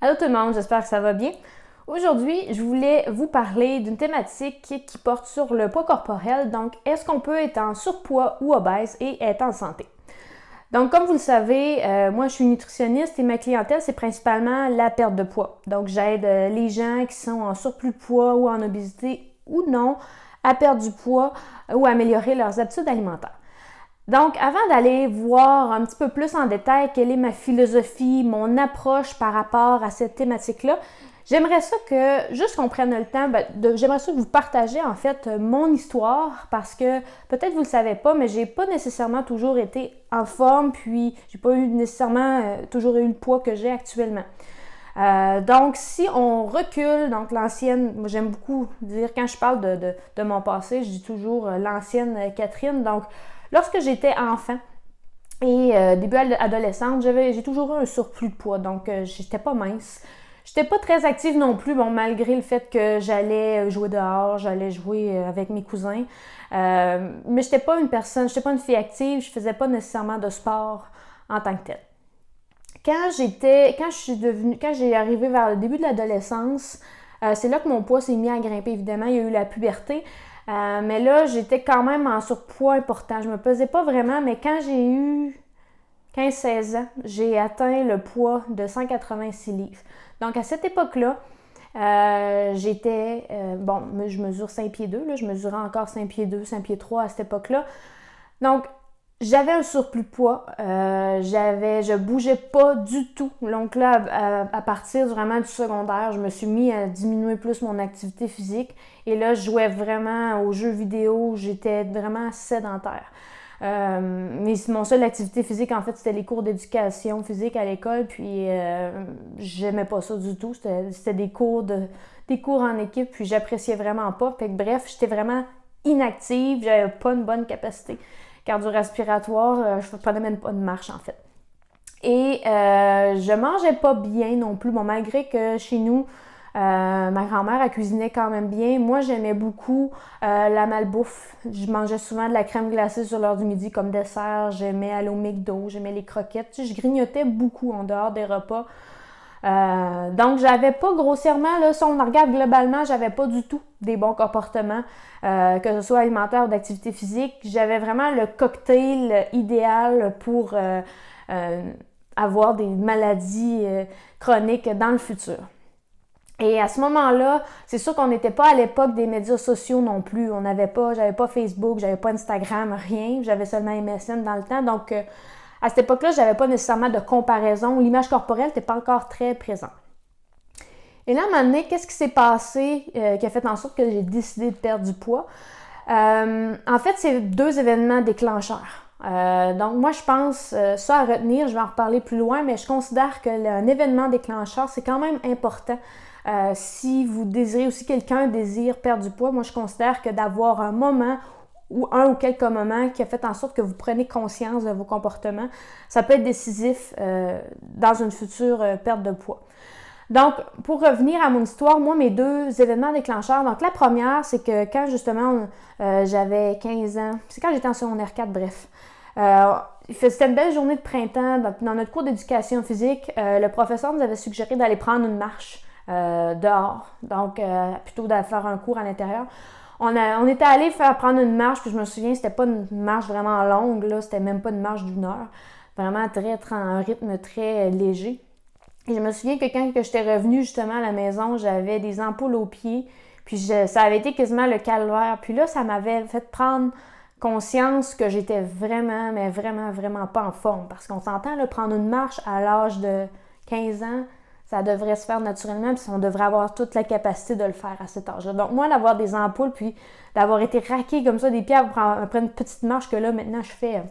Allô tout le monde, j'espère que ça va bien. Aujourd'hui, je voulais vous parler d'une thématique qui porte sur le poids corporel. Donc, est-ce qu'on peut être en surpoids ou obèse et être en santé? Donc, comme vous le savez, moi je suis nutritionniste et ma clientèle, c'est principalement la perte de poids. Donc, j'aide les gens qui sont en surplus de poids ou en obésité ou non à perdre du poids ou à améliorer leurs habitudes alimentaires. Donc, avant d'aller voir un petit peu plus en détail quelle est ma philosophie, mon approche par rapport à cette thématique-là, j'aimerais ça que, juste qu'on prenne le temps, j'aimerais ça vous partager en fait mon histoire parce que peut-être vous ne le savez pas, mais j'ai pas nécessairement toujours été en forme, puis j'ai pas eu nécessairement toujours eu le poids que j'ai actuellement. Donc, si on recule, donc l'ancienne, moi j'aime beaucoup dire, quand je parle de mon passé, je dis toujours l'ancienne Catherine. Donc, lorsque j'étais enfant et début adolescente, j'ai toujours eu un surplus de poids, donc j'étais pas mince. J'étais pas très active non plus, bon, malgré le fait que j'allais jouer dehors, j'allais jouer avec mes cousins. Mais j'étais pas une fille active, je faisais pas nécessairement de sport en tant que telle. Quand j'ai arrivé vers le début de l'adolescence, c'est là que mon poids s'est mis à grimper, évidemment. Il y a eu la puberté. Mais là, j'étais quand même en surpoids important. Je me pesais pas vraiment, mais quand j'ai eu 15-16 ans, j'ai atteint le poids de 186 livres. Donc, à cette époque-là, je mesure 5 pieds 2, là, je mesurais encore 5 pieds 2, 5 pieds 3 à cette époque-là. Donc, j'avais un surplus de poids, je bougeais pas du tout. Donc là, à partir vraiment du secondaire, je me suis mis à diminuer plus mon activité physique. Et là, je jouais vraiment aux jeux vidéo, j'étais vraiment sédentaire. Mais mon seule activité physique, en fait, c'était les cours d'éducation physique à l'école, puis j'aimais pas ça du tout. C'était des cours en équipe, puis j'appréciais vraiment pas. Fait que bref, j'étais vraiment inactive, j'avais pas une bonne capacité cardio-respiratoire, je prenais même pas de marche en fait. Et je mangeais pas bien non plus, bon, malgré que chez nous, ma grand-mère, elle cuisinait quand même bien. Moi, j'aimais beaucoup la malbouffe. Je mangeais souvent de la crème glacée sur l'heure du midi comme dessert. J'aimais aller au McDo, j'aimais les croquettes. Tu sais, je grignotais beaucoup en dehors des repas. Donc, j'avais pas grossièrement, là, si on regarde globalement, j'avais pas du tout des bons comportements, que ce soit alimentaire ou d'activité physique. J'avais vraiment le cocktail idéal pour avoir des maladies chroniques dans le futur. Et à ce moment-là, c'est sûr qu'on n'était pas à l'époque des médias sociaux non plus. J'avais pas Facebook, j'avais pas Instagram, rien. J'avais seulement MSN dans le temps. Donc, à cette époque-là, je n'avais pas nécessairement de comparaison. L'image corporelle n'était pas encore très présente. Et là, à un moment donné, qu'est-ce qui s'est passé qui a fait en sorte que j'ai décidé de perdre du poids? En fait, c'est 2 événements déclencheurs. Donc, moi, je pense, ça à retenir, je vais en reparler plus loin, mais je considère qu'un événement déclencheur, c'est quand même important. Si vous désirez aussi, quelqu'un désire perdre du poids, moi, je considère que d'avoir un moment ou un ou quelques moments qui a fait en sorte que vous prenez conscience de vos comportements, ça peut être décisif dans une future perte de poids. Donc, pour revenir à mon histoire, moi, mes 2 événements déclencheurs, donc la première, c'est que quand justement j'avais 15 ans, c'est quand j'étais en secondaire 4, bref. C'était une belle journée de printemps, dans notre cours d'éducation physique, le professeur nous avait suggéré d'aller prendre une marche dehors, donc plutôt d'aller faire un cours à l'intérieur. On était allé prendre une marche, puis je me souviens, c'était pas une marche vraiment longue, là, c'était même pas une marche d'1 heure, vraiment un rythme très léger. Et je me souviens que quand j'étais revenue justement à la maison, j'avais des ampoules aux pieds, puis ça avait été quasiment le calvaire. Puis là, ça m'avait fait prendre conscience que j'étais vraiment, mais vraiment, vraiment pas en forme. Parce qu'on s'entend, là, prendre une marche à l'âge de 15 ans, ça devrait se faire naturellement, puis on devrait avoir toute la capacité de le faire à cet âge-là. Donc moi, d'avoir des ampoules, puis d'avoir été raquée comme ça des pieds après une petite marche que là, maintenant, je fais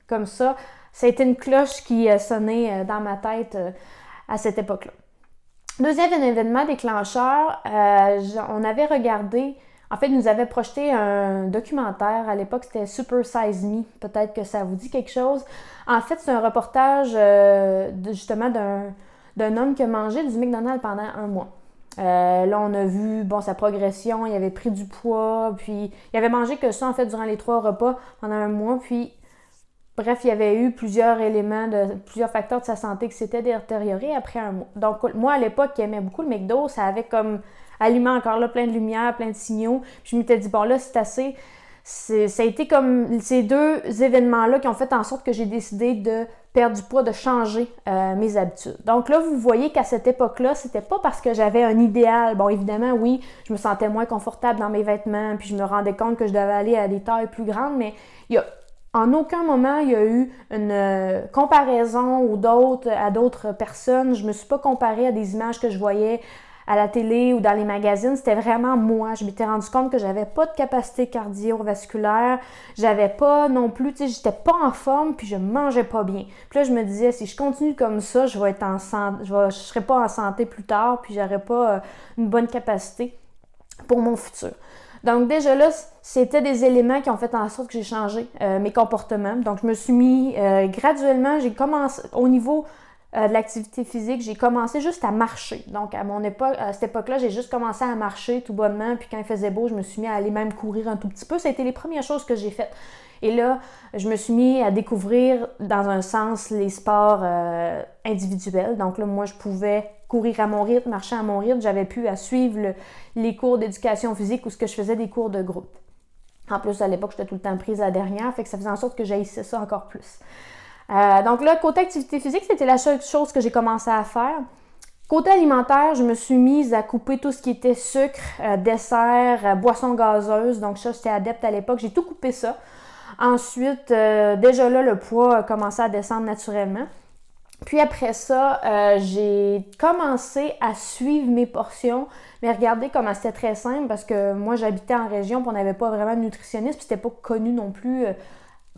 comme ça a été une cloche qui a sonné dans ma tête à cette époque-là. Deuxième événement déclencheur, on avait regardé, en fait, ils nous avaient projeté un documentaire. À l'époque, c'était Super Size Me. Peut-être que ça vous dit quelque chose. En fait, c'est un reportage justement d'un homme qui a mangé du McDonald's pendant 1 mois. Là, on a vu sa progression, il avait pris du poids, puis il avait mangé que ça, en fait, durant les 3 repas pendant 1 mois, puis Bref, il y avait eu plusieurs facteurs de sa santé qui s'étaient détériorés après un mois. Donc, moi, à l'époque, qui aimais beaucoup le McDo, ça avait comme allumé encore là plein de lumière, plein de signaux. Puis je m'étais dit, bon, là, c'est assez. Ça a été comme ces deux événements-là qui ont fait en sorte que j'ai décidé de perdre du poids, de changer mes habitudes. Donc là, vous voyez qu'à cette époque-là, c'était pas parce que j'avais un idéal. Bon, évidemment, oui, je me sentais moins confortable dans mes vêtements, puis je me rendais compte que je devais aller à des tailles plus grandes, mais en aucun moment, il y a eu une comparaison à d'autres personnes. Je me suis pas comparée à des images que je voyais à la télé ou dans les magazines. C'était vraiment moi. Je m'étais rendu compte que j'avais pas de capacité cardiovasculaire. J'avais pas non plus, tu sais, j'étais pas en forme puis je mangeais pas bien. Puis là, je me disais, si je continue comme ça, je vais être en santé, je serai pas en santé plus tard puis j'aurai pas une bonne capacité pour mon futur. Donc déjà là, c'était des éléments qui ont fait en sorte que j'ai changé mes comportements. Donc je me suis mis graduellement, j'ai commencé au niveau de l'activité physique, j'ai commencé juste à marcher. Donc à cette époque-là, j'ai juste commencé à marcher tout bonnement, puis quand il faisait beau, je me suis mis à aller même courir un tout petit peu. Ça a été les premières choses que j'ai faites. Et là, je me suis mis à découvrir, dans un sens, les sports individuels. Donc là, moi, je pouvais courir à mon rythme, marcher à mon rythme. J'avais pu suivre les cours d'éducation physique ou ce que je faisais des cours de groupe. En plus, à l'époque, j'étais tout le temps prise à la dernière, fait que ça faisait en sorte que j'haïssais ça encore plus. Donc là, côté activité physique, c'était la seule chose que j'ai commencé à faire. Côté alimentaire, je me suis mise à couper tout ce qui était sucre, dessert, boissons gazeuses. Donc ça, j'étais adepte à l'époque. J'ai tout coupé ça. Ensuite, déjà là, le poids a commencé à descendre naturellement. Puis après ça, j'ai commencé à suivre mes portions. Mais regardez comment c'était très simple parce que moi, j'habitais en région et on n'avait pas vraiment de nutritionniste. Puis c'était pas connu non plus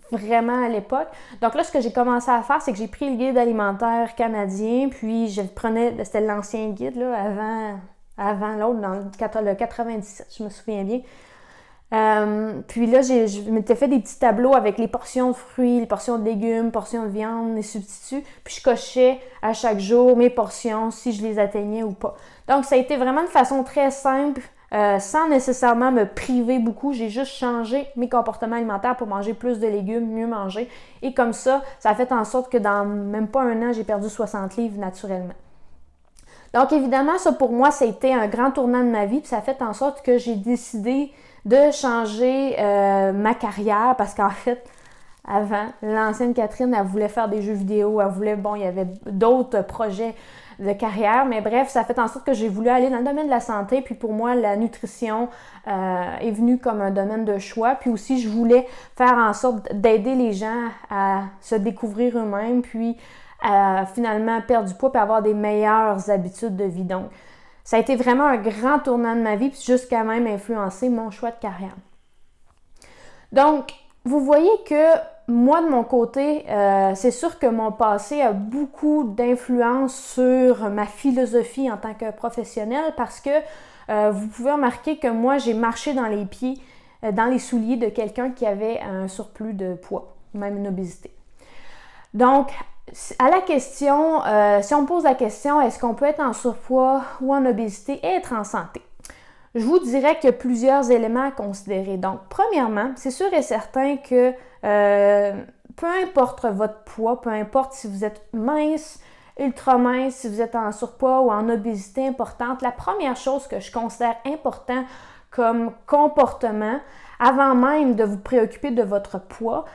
vraiment à l'époque. Donc là, ce que j'ai commencé à faire, c'est que j'ai pris le guide alimentaire canadien, puis c'était l'ancien guide, là, avant l'autre, dans le 97, je me souviens bien. Puis là, je m'étais fait des petits tableaux avec les portions de fruits, les portions de légumes, portions de viande, les substituts, puis je cochais à chaque jour mes portions, si je les atteignais ou pas. Donc, ça a été vraiment une façon très simple, sans nécessairement me priver beaucoup. J'ai juste changé mes comportements alimentaires pour manger plus de légumes, mieux manger. Et comme ça a fait en sorte que dans même pas un an, j'ai perdu 60 livres naturellement. Donc évidemment, ça pour moi, ça a été un grand tournant de ma vie. Puis ça a fait en sorte que j'ai décidé de changer ma carrière parce qu'en fait, avant, l'ancienne Catherine, elle voulait faire des jeux vidéo, il y avait d'autres projets de carrière, mais bref, ça a fait en sorte que j'ai voulu aller dans le domaine de la santé, puis pour moi, la nutrition est venue comme un domaine de choix, puis aussi, je voulais faire en sorte d'aider les gens à se découvrir eux-mêmes, puis à finalement perdre du poids, puis avoir des meilleures habitudes de vie. Donc, ça a été vraiment un grand tournant de ma vie, puis jusqu'à même influencer mon choix de carrière. Donc, vous voyez que moi, de mon côté, c'est sûr que mon passé a beaucoup d'influence sur ma philosophie en tant que professionnelle parce que vous pouvez remarquer que moi, j'ai marché dans les pieds, dans les souliers de quelqu'un qui avait un surplus de poids, même une obésité. Donc, à la question, si on me pose la question, est-ce qu'on peut être en surpoids ou en obésité et être en santé? Je vous dirais qu'il y a plusieurs éléments à considérer. Donc, premièrement, c'est sûr et certain que peu importe votre poids, peu importe si vous êtes mince, ultra mince, si vous êtes en surpoids ou en obésité importante, la première chose que je considère important comme comportement, avant même de vous préoccuper de votre poids,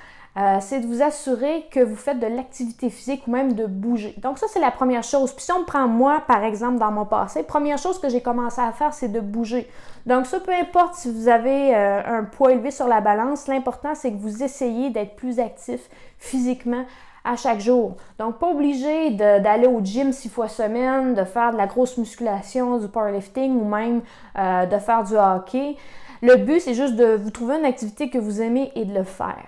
c'est de vous assurer que vous faites de l'activité physique ou même de bouger. Donc ça, c'est la première chose. Puis si on me prend moi, par exemple, dans mon passé, première chose que j'ai commencé à faire, c'est de bouger. Donc ça, peu importe si vous avez un poids élevé sur la balance, l'important, c'est que vous essayez d'être plus actif physiquement à chaque jour. Donc pas obligé d'aller au gym 6 fois semaine, de faire de la grosse musculation, du powerlifting ou même de faire du hockey. Le but, c'est juste de vous trouver une activité que vous aimez et de le faire.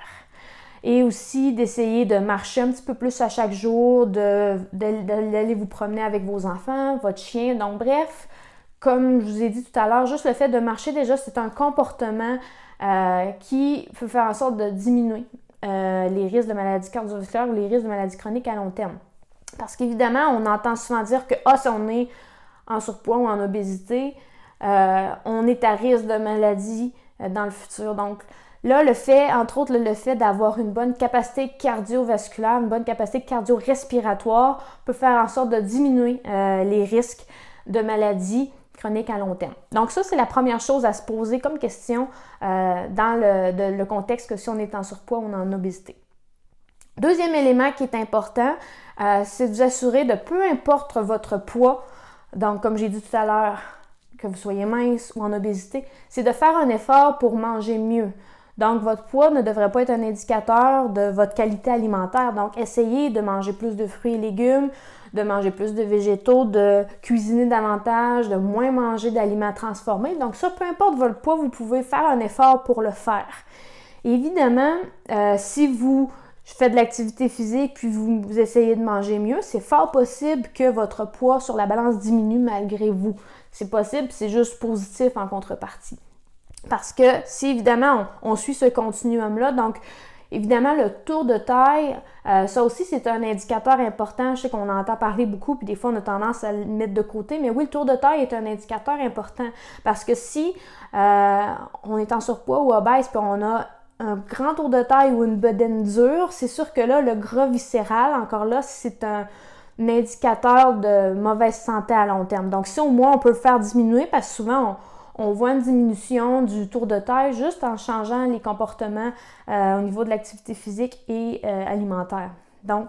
Et aussi d'essayer de marcher un petit peu plus à chaque jour, d'aller vous promener avec vos enfants, votre chien. Donc bref, comme je vous ai dit tout à l'heure, juste le fait de marcher déjà, c'est un comportement qui peut faire en sorte de diminuer les risques de maladies cardiovasculaires ou les risques de maladies chroniques à long terme. Parce qu'évidemment, on entend souvent dire que si on est en surpoids ou en obésité, on est à risque de maladies dans le futur. Donc, Là, le fait, entre autres, le fait d'avoir une bonne capacité cardiovasculaire, une bonne capacité cardio-respiratoire peut faire en sorte de diminuer les risques de maladies chroniques à long terme. Donc ça, c'est la première chose à se poser comme question dans le contexte que si on est en surpoids ou en obésité. Deuxième élément qui est important, c'est de vous assurer de peu importe votre poids, donc comme j'ai dit tout à l'heure, que vous soyez mince ou en obésité, c'est de faire un effort pour manger mieux. Donc, votre poids ne devrait pas être un indicateur de votre qualité alimentaire. Donc, essayez de manger plus de fruits et légumes, de manger plus de végétaux, de cuisiner davantage, de moins manger d'aliments transformés. Donc, ça, peu importe votre poids, vous pouvez faire un effort pour le faire. Évidemment, si vous faites de l'activité physique puis vous essayez de manger mieux, c'est fort possible que votre poids sur la balance diminue malgré vous. C'est possible, c'est juste positif en contrepartie. Parce que si évidemment on suit ce continuum-là, donc évidemment le tour de taille, ça aussi c'est un indicateur important. Je sais qu'on entend parler beaucoup, puis des fois on a tendance à le mettre de côté, mais oui, le tour de taille est un indicateur important parce que si on est en surpoids ou obèse, puis on a un grand tour de taille ou une bedaine dure, c'est sûr que là, le gras viscéral, encore là, c'est un indicateur de mauvaise santé à long terme. Donc si au moins on peut le faire diminuer, parce que souvent on voit une diminution du tour de taille juste en changeant les comportements au niveau de l'activité physique et alimentaire. Donc,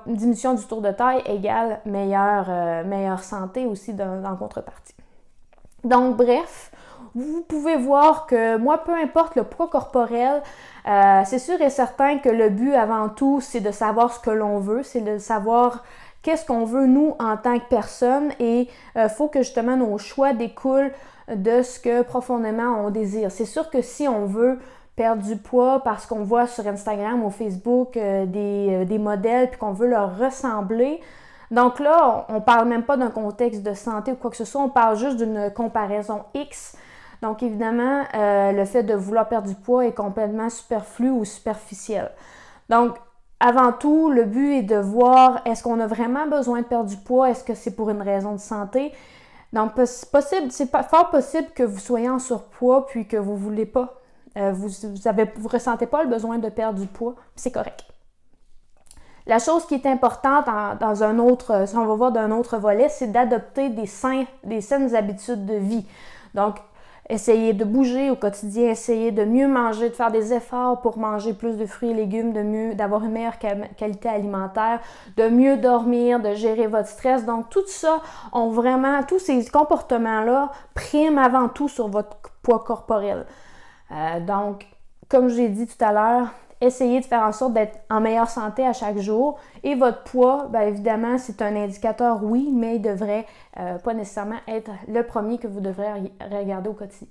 une diminution du tour de taille égale meilleure santé aussi en contrepartie. Donc, bref, vous pouvez voir que moi, peu importe le poids corporel, c'est sûr et certain que le but avant tout, c'est de savoir ce que l'on veut, c'est de savoir qu'est-ce qu'on veut nous en tant que personne et il faut que justement nos choix découlent de ce que profondément on désire. C'est sûr que si on veut perdre du poids parce qu'on voit sur Instagram ou Facebook des modèles puis qu'on veut leur ressembler, donc là, on parle même pas d'un contexte de santé ou quoi que ce soit, on parle juste d'une comparaison X. Donc évidemment, le fait de vouloir perdre du poids est complètement superflu ou superficiel. Donc, avant tout, le but est de voir est-ce qu'on a vraiment besoin de perdre du poids, est-ce que c'est pour une raison de santé. Donc, c'est fort possible que vous soyez en surpoids puis que vous ne voulez pas, vous ressentez pas le besoin de perdre du poids, c'est correct. La chose qui est importante dans un autre, si on va voir d'un autre volet, c'est d'adopter des saines habitudes de vie. Donc, essayer de bouger au quotidien, essayer de mieux manger, de faire des efforts pour manger plus de fruits et légumes, d'avoir une meilleure qualité alimentaire, de mieux dormir, de gérer votre stress. Donc, tout ça, tous ces comportements-là priment avant tout sur votre poids corporel. Donc, comme je l'ai dit tout à l'heure, essayez de faire en sorte d'être en meilleure santé à chaque jour. Et votre poids, bien évidemment, c'est un indicateur, oui, mais il ne devrait pas nécessairement être le premier que vous devrez regarder au quotidien.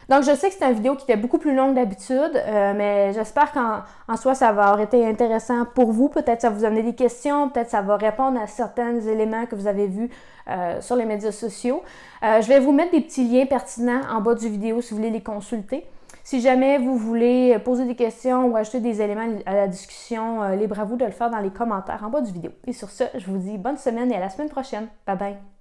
Donc, je sais que c'est une vidéo qui était beaucoup plus longue d'habitude, mais j'espère qu'en soi, ça va avoir été intéressant pour vous. Peut-être ça vous a donné des questions, peut-être ça va répondre à certains éléments que vous avez vus sur les médias sociaux. Je vais vous mettre des petits liens pertinents en bas du vidéo si vous voulez les consulter. Si jamais vous voulez poser des questions ou ajouter des éléments à la discussion, libre à vous de le faire dans les commentaires en bas du vidéo. Et sur ce, je vous dis bonne semaine et à la semaine prochaine. Bye bye!